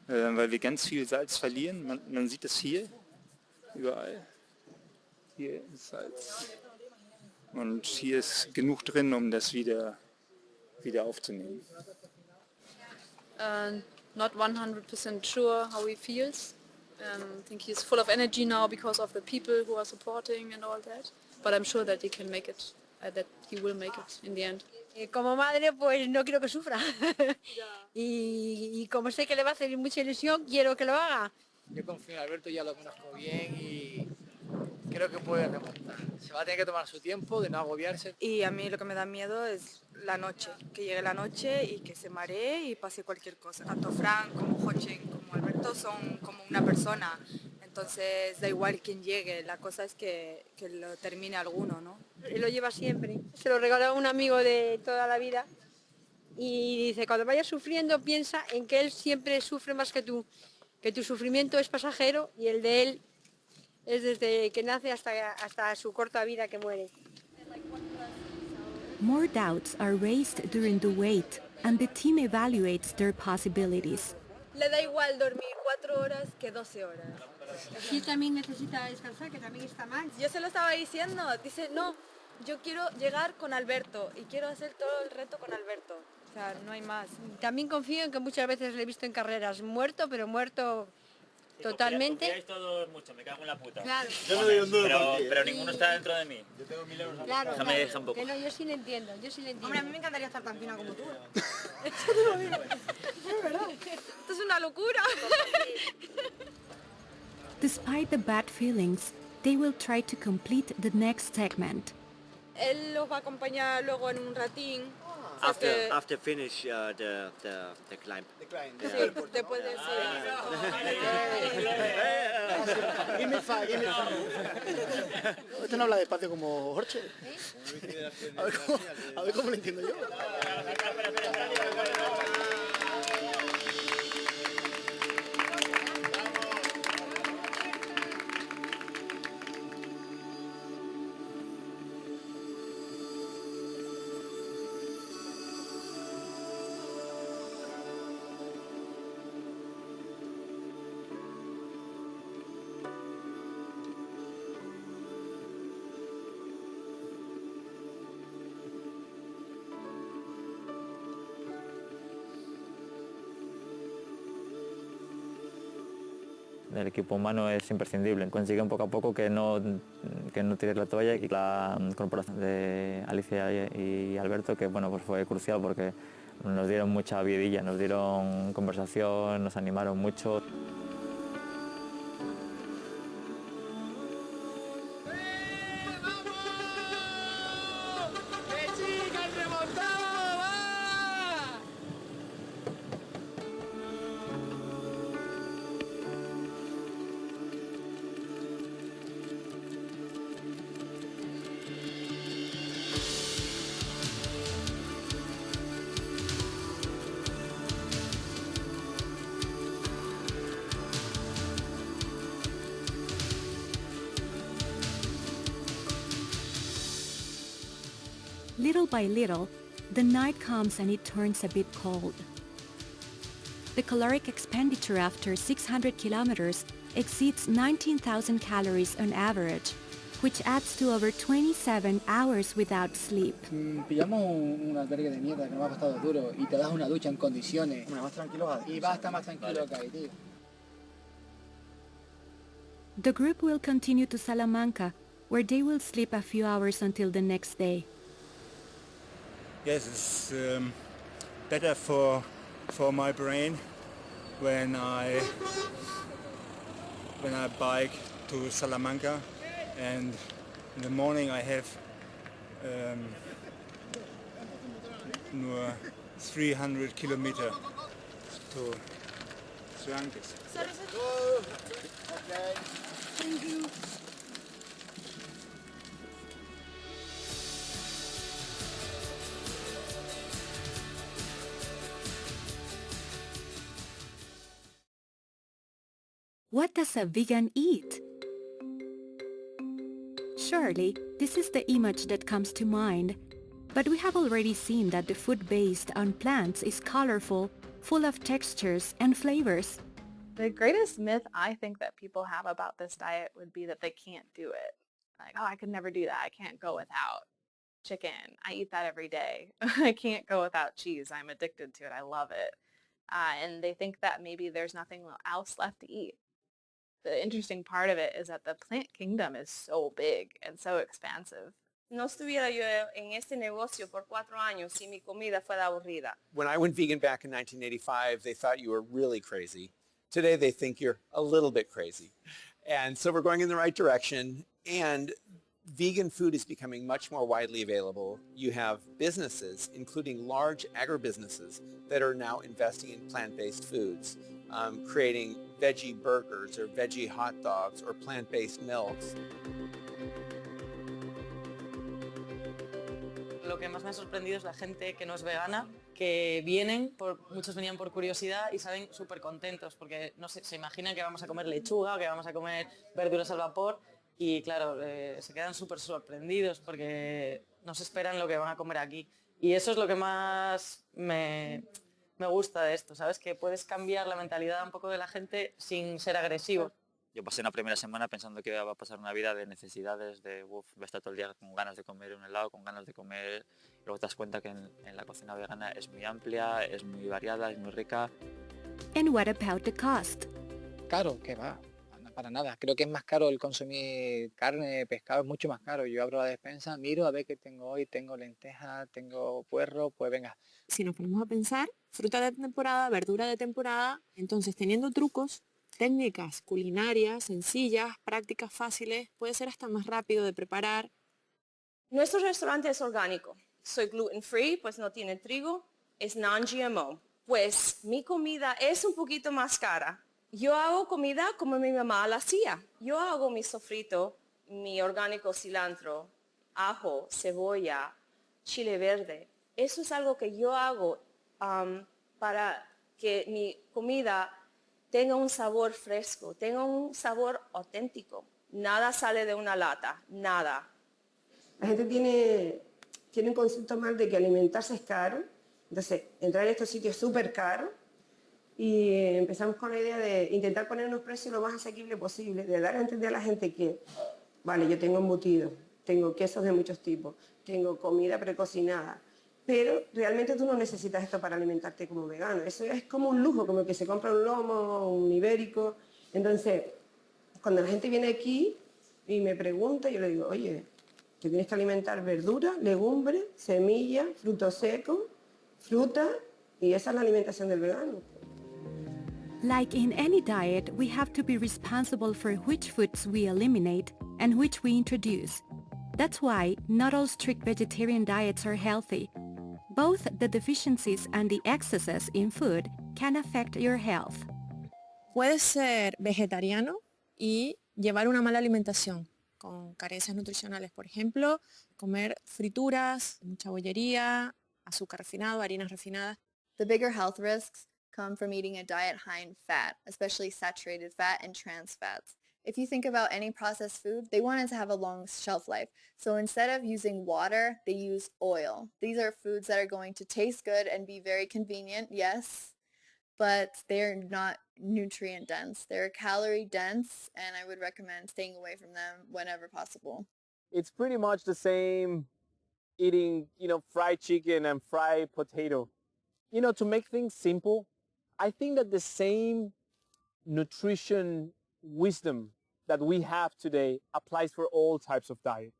weil wir ganz viel Salz verlieren. Man sieht es hier, überall. Hier ist Salz. Und hier ist genug drin, um das wieder aufzunehmen. Not 100% sure how he feels. I think he's full of energy now because of the people who are supporting and all that. But I'm sure that he can make it, that he will make it in the end. Como madre, pues no quiero que sufra. y como sé que le va a hacer mucha ilusión, quiero que lo haga. Yo confío en Alberto, ya lo conozco bien y creo que puede remontar. Se va a tener que tomar su tiempo, de no agobiarse. Y a mí lo que me da miedo es la noche, que llegue la noche y que se maree y pase cualquier cosa. Tanto Fran como Jochen como Alberto son como una persona, entonces da igual quién llegue, la cosa es que lo termine alguno, ¿no? Él lo lleva siempre, se lo regaló a un amigo de toda la vida y dice, cuando vayas sufriendo piensa en que él siempre sufre más que tú, que tu sufrimiento es pasajero y el de él es desde que nace hasta su corta vida que muere. More doubts are raised during the wait, and the team evaluates their possibilities. Le da igual dormir 4 horas que 12 horas. Sí, también necesita descansar, que también está mal. Yo se lo estaba diciendo, dice, no, yo quiero llegar con Alberto y quiero hacer todo el reto con Alberto. O sea, no hay más. También confío en que muchas veces le he visto en carreras muerto, pero muerto totalmente. Confiáis todos mucho, me cago en la puta. Claro. Yo no doy un duro pero ninguno está dentro de mí. Yo tengo 1000 euros. Claro, Déjame dejar un poco. Que no, yo sí le entiendo, Hombre, a mí me encantaría estar tan fina como tú. Eso te lo digo. Es verdad. Esto es una locura. Despite the bad feelings, they will try to complete the next segment. Él los va a acompañar luego en un ratín. After finish the climb. Sí, después de Give me five. Este no habla despacio como Jorge. A ver cómo lo entiendo yo. El equipo humano es imprescindible, consigue poco a poco que no tires la toalla, y la corporación de Alicia y Alberto, que bueno, pues fue crucial porque nos dieron mucha vidilla, nos dieron conversación, nos animaron mucho. Little by little, the night comes and it turns a bit cold. The caloric expenditure after 600 kilometers exceeds 19,000 calories on average, which adds to over 27 hours without sleep. Pillamos un albergue de mierda que nos ha costado duro y te das una ducha en condiciones. Más tranquilo. Y vas a estar más tranquilo que ahí, tío. The group will continue to Salamanca, where they will sleep a few hours until the next day. Yes, it's better for my brain when I bike to Salamanca, and in the morning I have nur 300 kilometer to Andes. Okay. Thank you. What does a vegan eat? Surely, this is the image that comes to mind. But we have already seen that the food based on plants is colorful, full of textures and flavors. The greatest myth I think that people have about this diet would be that they can't do it. Like, oh, I could never do that. I can't go without chicken. I eat that every day. I can't go without cheese. I'm addicted to it. I love it. And they think that maybe there's nothing else left to eat. The interesting part of it is that the plant kingdom is so big and so expansive. No estuviera yo en este negocio por 4 años si mi comida fuera aburrida. When I went vegan back in 1985, they thought you were really crazy. Today, they think you're a little bit crazy. And so we're going in the right direction. And vegan food is becoming much more widely available. You have businesses, including large agribusinesses, that are now investing in plant-based foods, creating veggie burgers or veggie hot dogs or plant-based milks. Lo que más me ha sorprendido es la gente que no es vegana, que vienen, muchos venían por curiosidad y salen súper contentos porque no sé, se imaginan que vamos a comer lechuga, que vamos a comer verduras al vapor y claro, se quedan súper sorprendidos porque no se esperan lo que van a comer aquí. Y eso es lo que más me gusta de esto, ¿sabes? Que puedes cambiar la mentalidad un poco de la gente sin ser agresivo. Yo pasé una primera semana pensando que iba a pasar una vida de necesidades, de voy a estar todo el día con ganas de comer un helado, con ganas de comer, y luego te das cuenta que en la cocina vegana es muy amplia, es muy variada, es muy rica. And what about the cost? Caro, que va, no para nada. Creo que es más caro el consumir carne, pescado, es mucho más caro. Yo abro la despensa, miro a ver qué tengo hoy, tengo lentejas, tengo puerro, pues venga. Si nos ponemos a pensar, fruta de temporada, verdura de temporada, entonces teniendo trucos, técnicas culinarias sencillas, prácticas fáciles, puede ser hasta más rápido de preparar. Nuestro restaurante es orgánico. Soy gluten free, pues no tiene trigo. Es non-GMO. Pues mi comida es un poquito más cara. Yo hago comida como mi mamá la hacía. Yo hago mi sofrito, mi orgánico cilantro, ajo, cebolla, chile verde. Eso es algo que yo hago para que mi comida tenga un sabor fresco, tenga un sabor auténtico. Nada sale de una lata, nada. La gente tiene un concepto mal de que alimentarse es caro. Entonces, entrar en estos sitios es súper caro y empezamos con la idea de intentar poner unos precios lo más asequible posible, de dar a entender a la gente que, vale, yo tengo embutidos, tengo quesos de muchos tipos, tengo comida precocinada, pero realmente tú no necesitas esto para alimentarte como vegano. Eso es como un lujo, como que se compra un lomo, un ibérico. Entonces, cuando la gente viene aquí y me pregunta, yo le digo, oye, te tienes que alimentar verdura, legumbres, semillas, frutos secos, fruta, y esa es la alimentación del vegano. Like in any diet, we have to be responsible for which foods we eliminate and which we introduce. That's why not all strict vegetarian diets are healthy. Both the deficiencies and the excesses in food can affect your health. Puedes ser vegetariano y llevar una mala alimentación con carencias nutricionales. Por ejemplo, comer frituras, mucha bollería, azúcar refinado, harinas refinadas. The bigger health risks come from eating a diet high in fat, especially saturated fat and trans fats. If you think about any processed food, they want it to have a long shelf life. So instead of using water, they use oil. These are foods that are going to taste good and be very convenient, yes, but they're not nutrient dense. They're calorie dense, and I would recommend staying away from them whenever possible. It's pretty much the same eating, fried chicken and fried potato. To make things simple, I think that the same nutrition wisdom that we have today applies for all types of diet,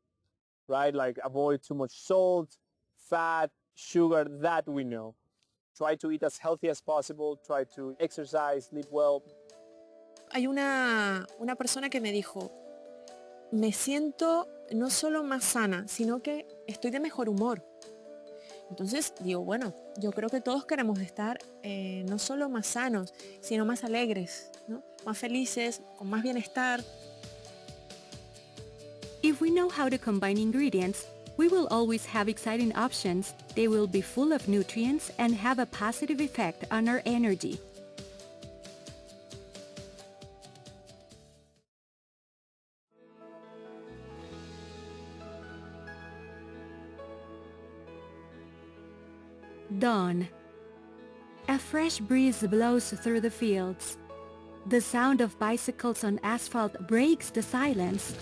right? Like avoid too much salt, fat, sugar, that we know. Try to eat as healthy as possible, try to exercise, sleep well. Hay una persona que me dijo, me siento no solo más sana, sino que estoy de mejor humor. Entonces digo, bueno, yo creo que todos queremos estar no solo más sanos, sino más alegres, ¿no? Más felices, con más bienestar. If we know how to combine ingredients, we will always have exciting options. They will be full of nutrients and have a positive effect on our energy. Dawn. A fresh breeze blows through the fields. The sound of bicycles on asphalt breaks the silence.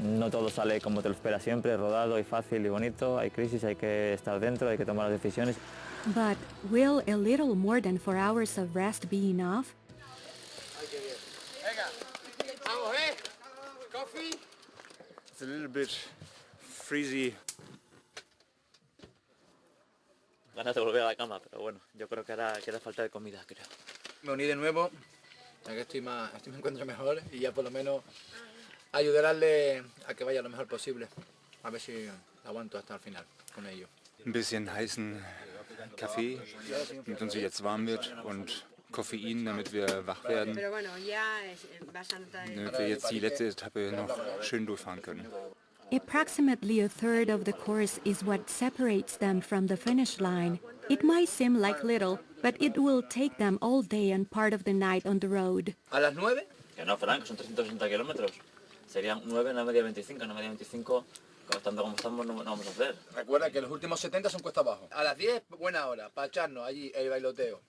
No todo sale como te lo esperas siempre, rodado y fácil y bonito. Hay crisis, hay que estar dentro, hay que tomar las decisiones. But will a little more than 4 hours of rest be enough? Coffee? It's a little bit freezy. Ganas de volver a la cama, pero bueno, yo creo que era falta de comida, creo. Me uní de nuevo, ya que me encuentro mejor y ya por lo menos ayudarle a que vaya lo mejor posible. A ver si aguanto hasta el final con ello. Ein bisschen heißen Kaffee, damit uns jetzt warm wird, und Koffein, damit wir wach werden, damit wir jetzt die letzte Etappe noch schön durchfahren können. Approximately a third of the course is what separates them from the finish line. It might seem like little, but it will take them all day and part of the night on the road. ¿A las 9? Que no, Frank, son 360 kilómetros. Serían 9 en la media 25, en la media 25, tanto como estamos, no vamos a hacer. Recuerda que los últimos 70 son cuesta abajo. A las 10, buena hora, para echarnos allí el bailoteo,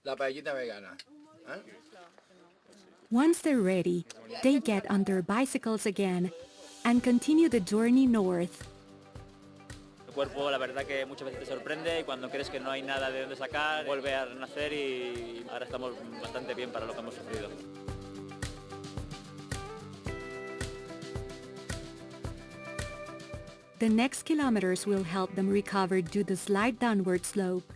la paellita vegana. Once they're ready, they get on their bicycles again and continue the journey north. El cuerpo, la verdad que muchas veces te sorprende y cuando crees que no hay nada de dónde sacar, vuelve a renacer y ahora estamos bastante bien para lo que hemos sufrido. The next kilometers will help them recover due to the slight downward slope.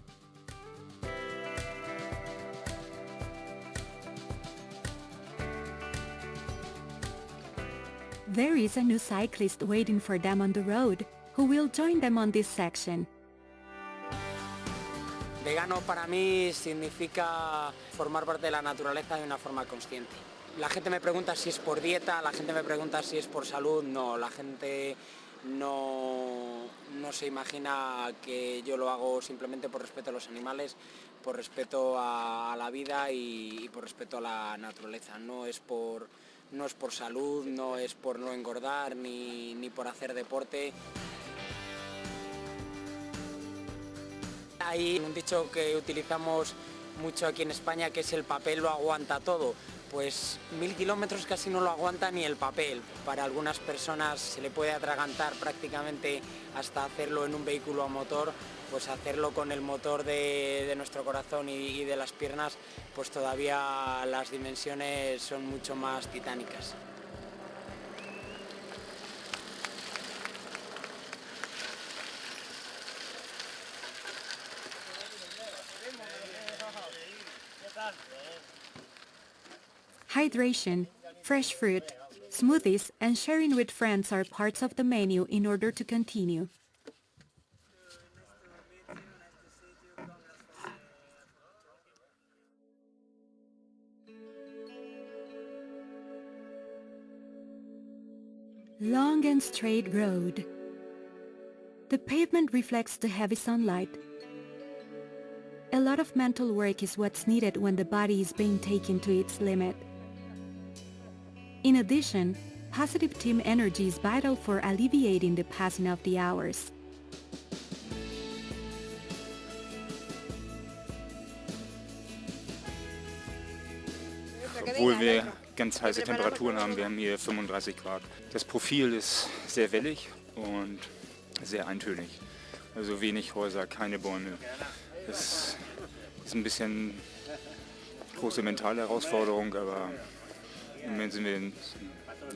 There is a new cyclist waiting for them on the road, who will join them on this section. Vegano para mí significa formar parte de la naturaleza de una forma consciente. La gente me pregunta si es por dieta, la gente me pregunta si es por salud. No, la gente no se imagina que yo lo hago simplemente por respeto a los animales, por respeto a la vida y por respeto a la naturaleza. No es por salud, no es por no engordar ni por hacer deporte. Hay un dicho que utilizamos mucho aquí en España, que es el papel lo aguanta todo. Pues 1000 kilómetros casi no lo aguanta ni el papel. Para algunas personas se le puede atragantar prácticamente hasta hacerlo en un vehículo a motor, pues hacerlo con el motor de nuestro corazón y de las piernas, pues todavía las dimensiones son mucho más titánicas. Hydration, fresh fruit, smoothies, and sharing with friends are parts of the menu in order to continue. Long and straight road. The pavement reflects the heavy sunlight. A lot of mental work is what's needed when the body is being taken to its limit. In addition, positive team energy is vital for alleviating the passing of the hours. obwohl wir ganz heiße Temperaturen haben. Wir haben hier 35 Grad. Das Profil ist sehr wellig und sehr eintönig. Also wenig Häuser, keine Bäume. Das ist ein bisschen große mentale Herausforderung, aber im Moment sind wir eine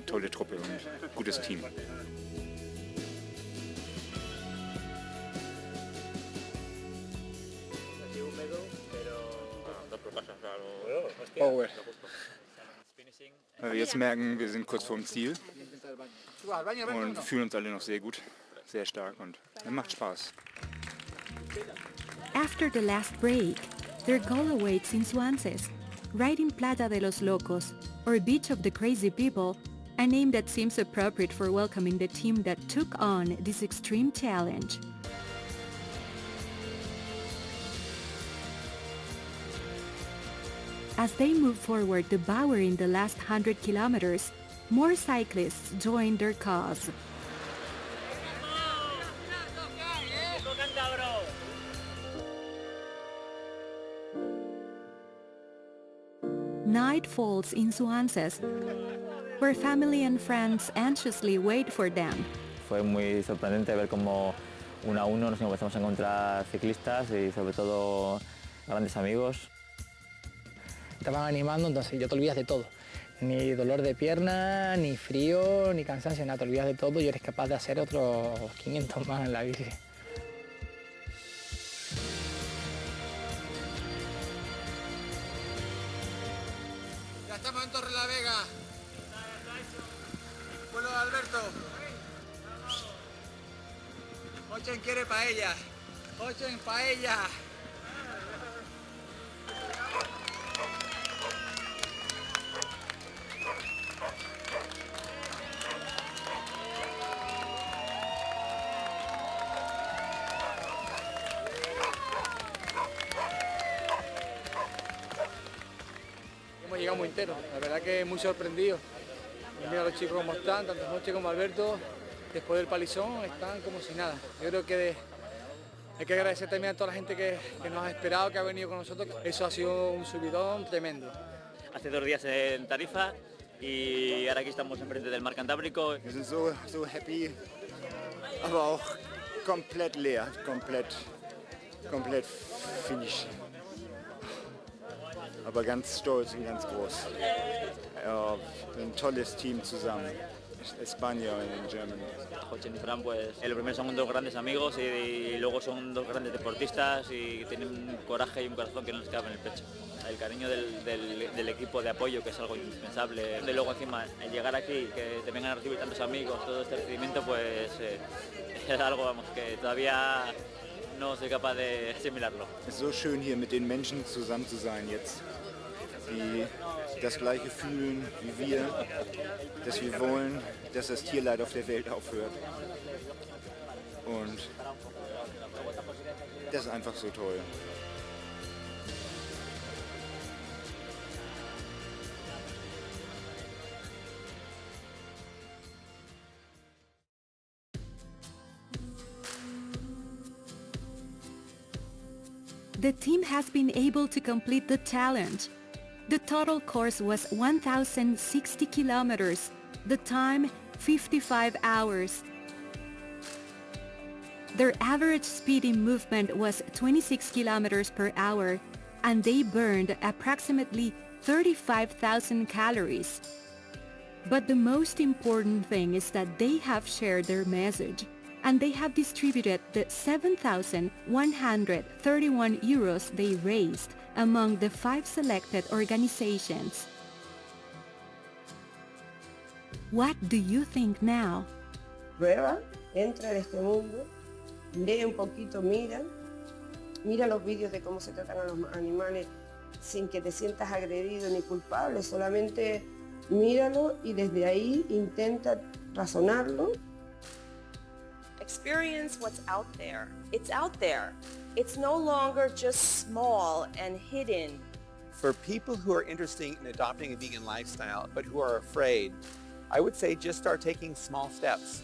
tolle Truppe und gutes Team. Weil wir jetzt merken, wir sind kurz vorm Ziel und fühlen uns alle noch sehr gut, sehr stark und es macht Spaß. After the last break, their goal awaits in Suances, right in Playa de los Locos, or Beach of the Crazy People, a name that seems appropriate for welcoming the team that took on this extreme challenge. As they move forward, devouring the last 100 kilometers, more cyclists join their cause. Night falls in Suances, where family and friends anxiously wait for them. Fue muy sorprendente ver cómo uno a uno nos empezamos a encontrar ciclistas y sobre todo grandes amigos. Te van animando, entonces ya te olvidas de todo. Ni dolor de pierna, ni frío, ni cansancio, nada, te olvidas de todo y eres capaz de hacer otros 500 más en la bici. Ya estamos en Torre la Vega. Pueblo de Alberto. Jochen quiere paella. Jochen paella. Hemos llegado muy enteros, la verdad que muy sorprendidos. Mira a los chicos como están, tanto Joche como Alberto, después del palizón están como si nada. Yo creo que hay que agradecer también a toda la gente que nos ha esperado, que ha venido con nosotros. Eso ha sido un subidón tremendo. Hace 2 días en Tarifa y ahora aquí estamos enfrente del Mar Cantábrico. Wir sind so happy, aber auch komplett leer, komplett finish. Aber ganz stolz und ganz groß. Ja, ein tolles Team zusammen. España en Germany. Jochen y Fran, pues en lo primero son 2 grandes amigos y luego son 2 grandes deportistas y tienen un coraje y un corazón que no les cabe en el pecho. El cariño del equipo de apoyo, que es algo indispensable. De luego encima, el llegar aquí, que te vengan a recibir tantos amigos, todo este recibimiento, pues es algo, vamos, que todavía no soy capaz de asimilarlo. Es ist so schön hier mit den Menschen zusammen zu sein jetzt, die das Gleiche fühlen wie wir, dass wir wollen, dass das Tierleid auf der Welt aufhört. Und das ist einfach so toll. The team has been able to complete the challenge. The total course was 1,060 kilometers, the time 55 hours. Their average speed in movement was 26 kilometers per hour, and they burned approximately 35,000 calories. But the most important thing is that they have shared their message, and they have distributed the 7,131 euros they raised among the 5 selected organizations. What do you think now? Prueba, entra en este mundo, lee un poquito, mira los vídeos de cómo se tratan a los animales sin que te sientas agredido ni culpable, solamente míralo y desde ahí intenta razonarlo. Experience what's out there. It's out there. It's no longer just small and hidden. For people who are interested in adopting a vegan lifestyle but who are afraid, I would say just start taking small steps.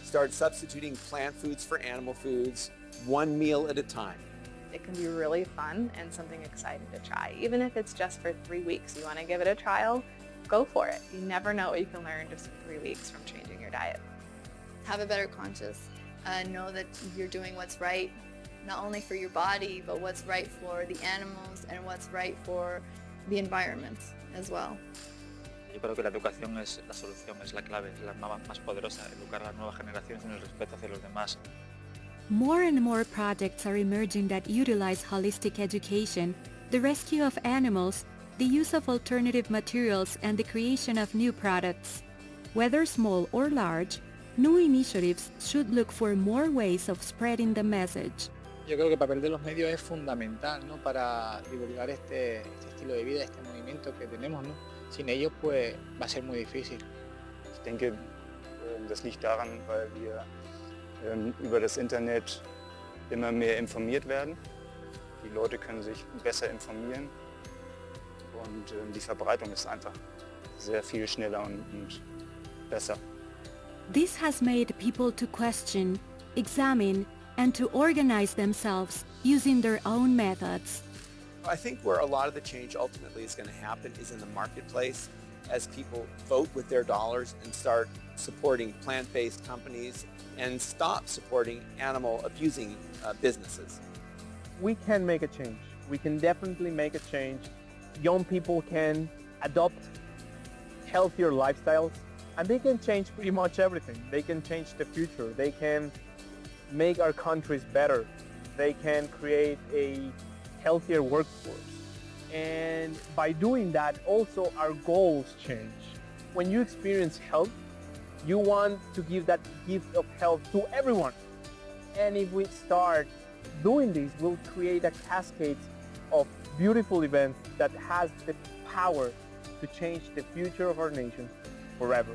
Start substituting plant foods for animal foods, one meal at a time. it can be really fun and something exciting to try. Even if it's just for 3 weeks, you want to give it a trial, go for it. You never know what you can learn just in 3 weeks from changing your diet. Have a better conscience. Know that you're doing what's right, not only for your body, but what's right for the animals and what's right for the environment as well. Yo creo que la educación es la solución, es la clave, es la más poderosa, educar a las nuevas generaciones en el respeto hacia los demás. More and more projects are emerging that utilize holistic education, the rescue of animals, the use of alternative materials, and the creation of new products. Whether small or large, new initiatives should look for more ways of spreading the message. Yo creo que el papel de los medios es fundamental, ¿no?, para divulgar este estilo de vida, este movimiento que tenemos, ¿no? Sin ellos, pues, va a ser muy difícil. Ich denke, das liegt daran, weil wir über das Internet immer mehr informiert werden. Die Leute können sich besser informieren und die Verbreitung ist einfach sehr viel schneller und besser. This has made people to question, examine, and to organize themselves using their own methods. I think where a lot of the change ultimately is going to happen is in the marketplace as people vote with their dollars and start supporting plant-based companies and stop supporting animal abusing businesses. We can make a change. We can definitely make a change. Young people can adopt healthier lifestyles and they can change pretty much everything. They can change the future. They can make our countries better. They can create a healthier workforce. And by doing that, also our goals change. When you experience health, you want to give that gift of health to everyone. And if we start doing this, we'll create a cascade of beautiful events that has the power to change the future of our nation forever.